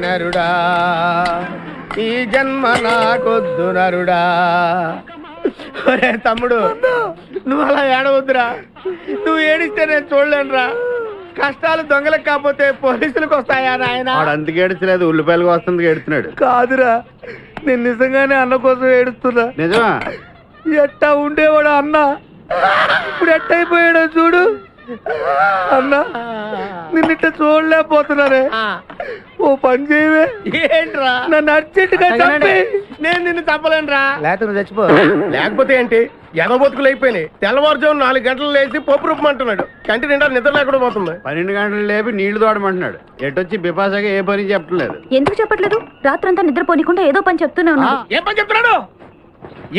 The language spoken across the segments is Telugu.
నరుడా ఈ జన్మ నాకొద్దు నరుడా. ఒరే తమ్ముడు, నువ్వు అలా ఏడవద్దురా. నువ్వు ఏడిస్తే నేను చూడలేనురా. కష్టాలు దొంగలకు కాకపోతే పోలీసులకు వస్తాయా నాయన? అందుకు ఏడ్చలేదు, ఉల్లిపాయలకు వస్తుంది ఏడుస్తున్నాడు. కాదురా, నేను నిజంగానే అన్న కోసం ఏడుస్తున్నా. నిజమా? ఎట్టా ఉండేవాడు అన్న, ఇప్పుడు ఎట్టయిపోయాడో చూడు. అన్నా, నిన్నిట్ట చూడలేకపోతున్నారే. ఓ పని చేయవే. ఏంట్రా? నన్ను అర్జెంటుగా చంపి. నేను నిన్ను చంపలేనురా. లేకపోతే నువ్వు చచ్చిపో. లేకపోతే ఏంటి, ఎగబొతుకులు అయిపోయినాయి. తెల్లవారుజాము 4 గంటలు లేచి పప్పు రూపమంటున్నాడు. కంటి నిండా నిద్ర లేకుండా పోతుంది. 12 గంటలు లేపి నీళ్లు తోడమంటున్నాడు. ఎటొచ్చి బిపాసగా ఏ పని చెప్పట్లేదు. ఎందుకు చెప్పట్లేదు? రాత్రంతా నిద్రపోనికుండా ఏదో పని చెప్తూనే ఉన్నాడు. ఏం పని చెప్తున్నాడు?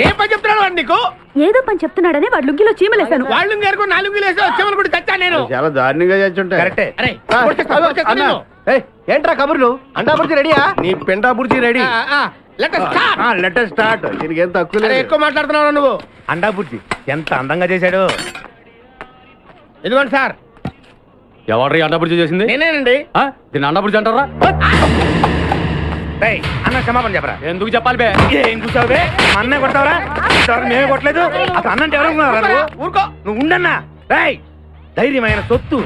ఏం పని చెప్తున్నాడు వాడు నీకు? ఏదో పని చెప్తున్నాడని వాడు లుంగిలో చీమలేశాను. వాళ్ళు 4 లుంగిలేసి చీమలు కూడా చచ్చా నేను. చాలా దారుణంగా చచ్చుంటాయి. ఏంట్రా కబుర్లు? అండా బుర్జీ రెడీయా? నీ పెండా బుర్జీ రెడీ. Letter start. దీనికి ఏం తక్కువ లేదు. ఎక్కువ మాట్లాడుతున్నావు నువ్వు. అండా బుర్జీ ఎంత అందంగా చేశాడు. ఇదిగోండి సార్. ఎవరు అండా బుర్జీ చేసింది? నేనేనండి. దీన్ని అండా బుర్జీ అంటారా? అన్న క్షమాపణ చెప్పరా. ఎందుకు చెప్పాలి బే? ఏం కూర్చోవు బే? అన్నే కొడతావరా? మేమే కొట్టలేదు. అసలు అన్నంటే ఎవరు? ఊరుకో. నువ్వు ఉండన్నా. ధైర్యమైన సొత్తు,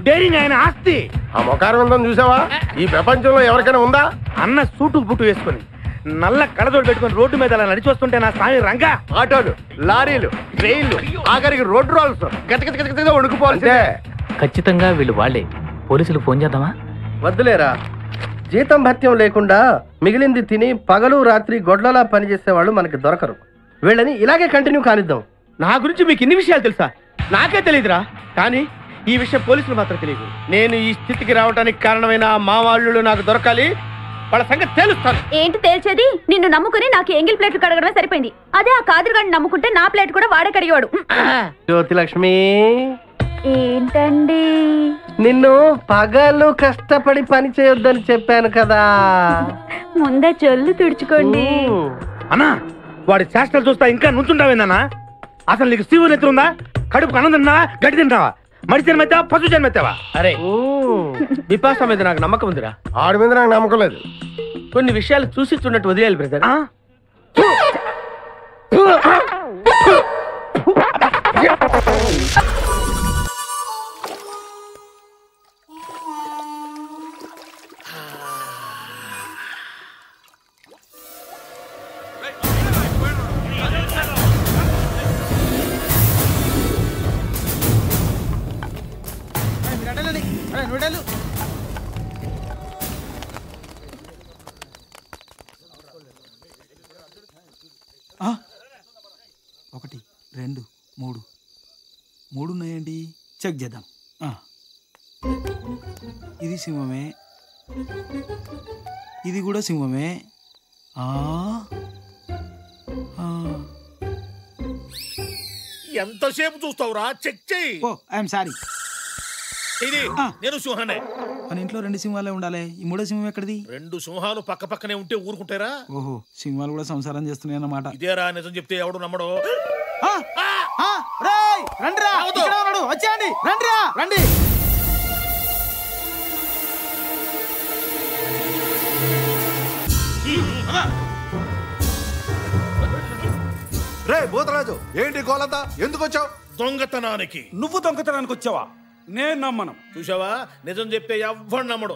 డైరింగ్ అయిన ఆస్తి. ఆ మొకారం ఉందని చూసావా? ఈ ప్రపంచంలో ఎవరికైనా ఉందా? అన్న సూటు బుట్టు వేసుకుని నల్ల కళ్ళజోడు పెట్టుకుని రోడ్డు మీద అలా నడిచి వస్తుంటే నా స్వామి రంగా. ఆటోలు, లారీలు, ట్రైన్లు, ఆఖరికి రోడ్డు రోల్స్ గతగతగతగా వణుకుపోవాల్సిందే. ఖచ్చితంగా వీళ్ళు వాళ్ళే. పోలీసులు ఫోన్ చేద్దామా? వద్దులేరా. జీతం భత్యం లేకుండా మిగిలింది తిని పగలు రాత్రి గొడ్లలా పనిచేసే వాళ్ళు మనకి దొరకరు. వీళ్ళని ఇలాగే కంటిన్యూ కానిద్దాం. నా గురించి మీకు ఇన్ని విషయాలు తెలుసా? నాకే తెలియదురా. కానీ ఈ విషయం పోలీసులు మాత్రం తెలియదు. నేను ఈ స్థితికి రావడానికి కారణమైన మా వాళ్ళు నాకు దొరకాలి. వాళ్ళ సంగతి తేలుస్తాను. ఏంటి తేల్చేది? నిన్ను నమ్ముకుని నాకు ఎంగిల్ ప్లేట్లు కడగడమే సరిపోయింది. అదే ఆ కాదురుగాడిని నమ్ముకుంటే నా ప్లేట్ కూడా వాడే కడిగేవాడు. జ్యోతిలక్ష్మి, ఏంటండి? నిన్ను పగలు కష్టపడి పని చేయొద్దని చెప్పాను కదా. ముందే చల్లు తుడుచుకోండి. అన్నా, వాడి చేష్టలు చూస్తా ఇంకా నుంచుంటావేందన్నా? అసలు నీకు శివుని ఎత్తురు ఉందా? కడుపు అన్నం తిన్నావా, గడ్డి తింటావా? మడి జన్మెత్తావా, పశు జన్మెత్తావా? అరే బిపాస మీద నాకు నమ్మకం ఉందిరా. ఆడి మీద నాకు నమ్మకం లేదు. కొన్ని విషయాలు చూసి చూడట్టు వదిలేయాలి బ్రదర్. ఒకటి, 2, 3 ఉన్నాయండి. చెక్ చేద్దాం. ఇది సింహమే, ఇది కూడా సింహమే. ఎంతసేపు చూస్తావురా? చెక్ చేయి. ఓ ఐఎమ్ సారీ. ఇది నేను సింహనే. మన ఇంట్లో 2 సింహాలే ఉండాలి. ఈ 3వ సింహం ఎక్కడిది? 2 సింహాలు పక్క పక్కనే ఉంటే ఊరుకుంటారా? ఓహో, సింహాలు కూడా సంసారం చేస్తున్నాయి అన్నమాట. ఇదేరా నిజం చెప్తే ఎవడు నమ్మడు. వచ్చేయండి, రండి. రే భూతరాజు, ఏంటి గోలంతా? ఎందుకు వచ్చావు? దొంగతనానికి. నువ్వు దొంగతనానికి వచ్చావా? నేను నమ్మను. చూసావా, నిజం చెప్తే ఎవ్వడు నమ్మడు.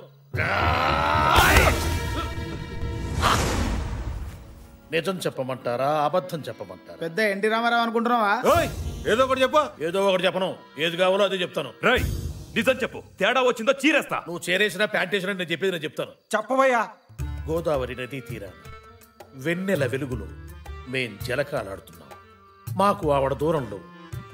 నిజం చెప్పమంటారా, అబద్ధం చెప్పమంటారా? పెద్ద ఎన్టీ రామారావు అనుకుంటున్నావా? ఏదో ఒకటి చెప్పు. ఏదో ఒకటి చెప్పను. ఏది కావాలో అదే చెప్తాను. రై నిజం చెప్పు. తేడా వచ్చిందో చీరేస్తా. నువ్వు చేరేసినా ప్యాంట్ వేసినా నేను చెప్పేది నేను చెప్తాను. చెప్పవయ్యా. గోదావరి నదీ తీరాన వెన్నెల వెలుగులో మేం జలకాలాడుతున్నాం. మాకు ఆవిడ దూరంలో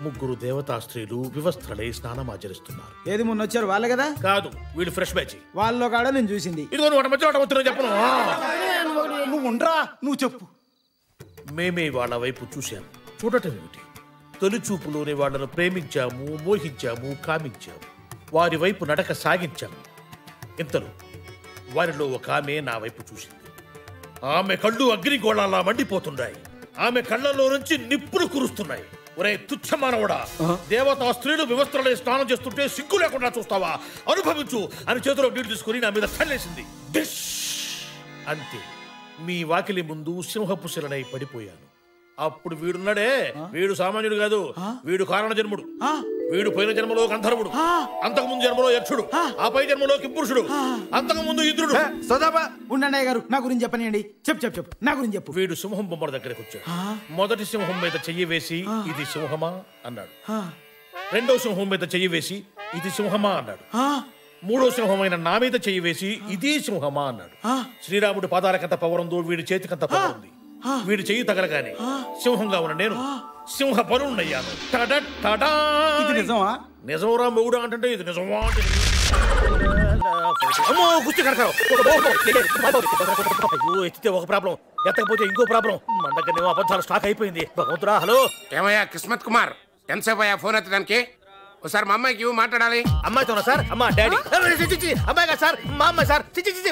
3 దేవతా స్త్రీలు వివస్త్రలై స్నానమాచరిస్తున్నారు. ఏది మొన్న వచ్చారు వాళ్ళే కదా? కాదు, వీళ్ళు ఫ్రెష్ బ్యాచ్. వాళ్ళలో కాడ నేను చూసింది. ఇదిగో ఒకటి మధ్య ఒకటి వస్తున్నా చెప్పను. నువ్వు ఉండరా, నువ్వు చెప్పు. మేమే వాళ్ళ వైపు చూశాము. చూడటం ఏమిటి? తొలి చూపులోనే వాళ్ళను ప్రేమించాము, మోహించాము, కామించాము. వారి వైపు నడక సాగించాము. ఇంతలో వారిలో ఒక ఆమె నా వైపు చూసింది. ఆమె కళ్ళు అగ్నిగోళాలా మండిపోతున్నాయి. ఆమె కళ్ళలో నుంచి నిప్పులు కురుస్తున్నాయి. ఒరే తుచ్చమానవుడా, దేవతా స్త్రీలు వివస్త్రలే స్నానం చేస్తుంటే సిగ్గు లేకుండా చూస్తావా? అనుభవించు అని చేతిలో నీళ్లు తీసుకుని నా మీద చల్లేసింది. అంతే, మీ వాకిలి ముందు సింహపు శిలనై పడిపోయాను. అప్పుడు వీడున్నాడే, వీడు సామాన్యుడు కాదు, వీడు కారణ జన్ముడు. వీడు పోయిన జన్మలో గంధర్వుడు, అంతకుముందు జన్మలో యక్షుడు, ఆ పై జన్మలో కింపురుషుడు, అంతకుముందు ఇంద్రుడు. సదాబా ఉండండి గారు, నా గురించి చెప్పనండి. చెప్పు నా గురించి చెప్పు. వీడు సింహం బొమ్మల దగ్గరకు వచ్చాడు. మొదటి సింహం మీద చెయ్యి వేసి ఇది సింహమా అన్నాడు. రెండో సింహం మీద చెయ్యి వేసి ఇది సింహమా అన్నాడు. మూడో సింహమైన నా మీద చెయ్యి వేసి ఇది సింహమా అన్నాడు. శ్రీరాముడి పాదాలకంత పవరుందో వీడి చేతికంత పవరుంది. వీడి చెయ్యి తగలగానే సింహంగా ఉన్న నేను సింహ పరుణ్ణయ్యాను. నిజమా? నిజంరా మొగుడు అంటే ఇది నిజమా? అమ్మో గుర్తు కడతారు. ఎత్తితే ఒక ప్రాబ్లం, ఎత్తకపోతే ఇంకో ప్రాబ్లం. మన దగ్గర అబద్ధాలు స్టాక్ అయిపోయింది. భగవంతురా. హలో ఏమయ్యా కిస్మత్ కుమార్, ఎంతసేపు అయ్యా ఫోన్ ఎత్తడానికి? ఒకసారి మా అమ్మాయికి మాట్లాడాలి. అమ్మాయితోనా సార్? అమ్మా డాడీ అమ్మాయి కదా సార్, మా అమ్మాయి సార్.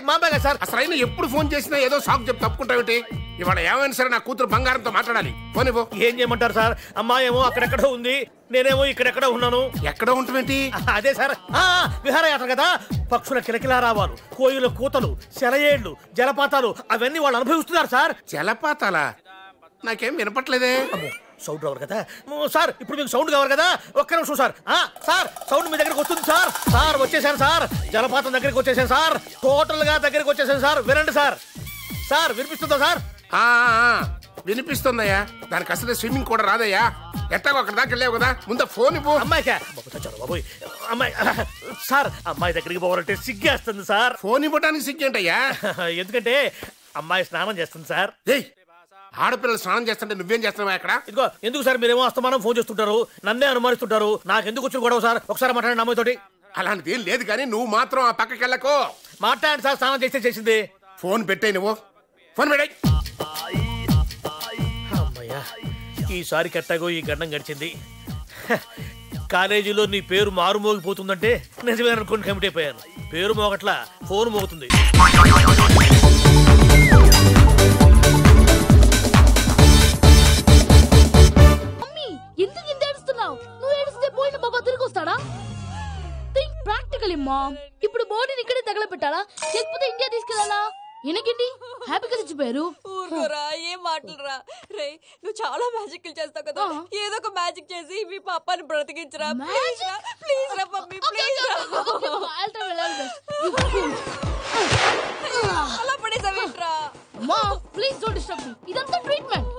మా అమ్మాయి కదా సార్. అసలు అయినా ఎప్పుడు ఫోన్ చేసినా ఏదో సాకు చెప్పి తప్పుకుంటావుటి. ఇవాళ ఏమైనా సరే నా కూతురు బంగారంతో మాట్లాడాలి. ఫోన్ ఇవ్వు. ఏం చేయమంటారు సార్? అమ్మాయి ఏమో అక్కడెక్కడో ఉంది, నేనేమో ఇక్కడెక్కడో ఉన్నాను. ఎక్కడో ఉంటుందేంటి? అదే సార్, విహారయాత్ర కదా. పక్షుల కిలకిలా రావాలు, కోయిల కూతలు, సెలయేళ్లు, జలపాతాలు అవన్నీ వాళ్ళు అనుభవిస్తున్నారు సార్. జలపాతాలా? నాకేం వినపట్లేదే. సౌండ్ రావాలి కదా సార్. ఇప్పుడు మీకు సౌండ్ కావాలి కదా. ఒక్క నిమిషం సార్. సార్ సౌండ్ మీ దగ్గరకు వస్తుంది సార్. సార్ వచ్చేసాను సార్. జలపాతం దగ్గరికి వచ్చేసాను సార్. టోటల్ గా దగ్గరికి వచ్చేసాను సార్. వినండి సార్. సార్ వినిపిస్తుందా సార్? వినిపిస్తుందయ్యా. దానికి అసలు స్విమ్మింగ్ కూడా రాదయ్యా. ఎట్టాగో అక్కడ దాకా వెళ్ళావు కదా, ముందు ఫోన్ ఇవ్వు. అమ్మాయికా బాబోయ్. అమ్మాయి సార్, అమ్మాయి దగ్గరికి పోవాలంటే సిగ్గేస్తుంది సార్. ఫోన్ ఇవ్వడానికి సిగ్గేంటయ్యా? ఎందుకంటే అమ్మాయి స్నానం చేస్తుంది సార్. ఆడపిల్లలు స్నానం చేస్తుంటే నువ్వేం చేస్తున్నావా అక్కడ? ఇదిగో ఎందుకు సార్ మీరేమో అస్తమానం ఫోన్ చేస్తుంటారు, నన్నే అనుమానిస్తుంటారు. నాకెందుకు వచ్చిన గొడవ సార్? ఒకసారి మాట్లాడండి అమ్మాయితోటి. అలాంటిది ఏం లేదు కానీ నువ్వు మాత్రం ఆ పక్కకి వెళ్ళకు. మాట్లాడండి సార్. స్నానం చేస్తే చేసింది. ఫోన్ పెట్టే నువ్వు. ఫోన్ పెట్టాయి. అమ్మయ్యా, ఈసారి కట్టాగో ఈ గండం గడిచింది. కాలేజీలో నీ పేరు మారు మోగిపోతుందంటే నిజమే అనుకుని కమిటీ అయిపోయాను. పేరు మోగట్లా, ఫోన్ మోగుతుంది. ఎందుకు ఇంత ఏడుస్తున్నావు? నువ్వు ఏడిస్తే పోయిన బాబా తిరిగి వస్తాడా? Think practically ma'am. ఇప్పుడు బోర్డుని ఇక్కడే తగలబెట్టాలా లేకపోతే ఇండియా తీసుకెళ్లాలా? ఎనకండి హ్యాపీగా తెచ్చిపోయారు. ఊరుకోరా, ఏం మాటలురా. రే, నువ్వు చాలా మ్యాజిక్లు చేస్తావు కదా, ఏదో ఒక మ్యాజిక్ చేసి మీ పాపాని బ్రతికించరా. ప్లీజ్ రా మమ్మీ, ప్లీజ్ రా. అలా పడేసావేంట్రా? మా ప్లీజ్ డోంట్ డిస్టర్బ్ మీ. ఇదంతా ట్రీట్మెంట్.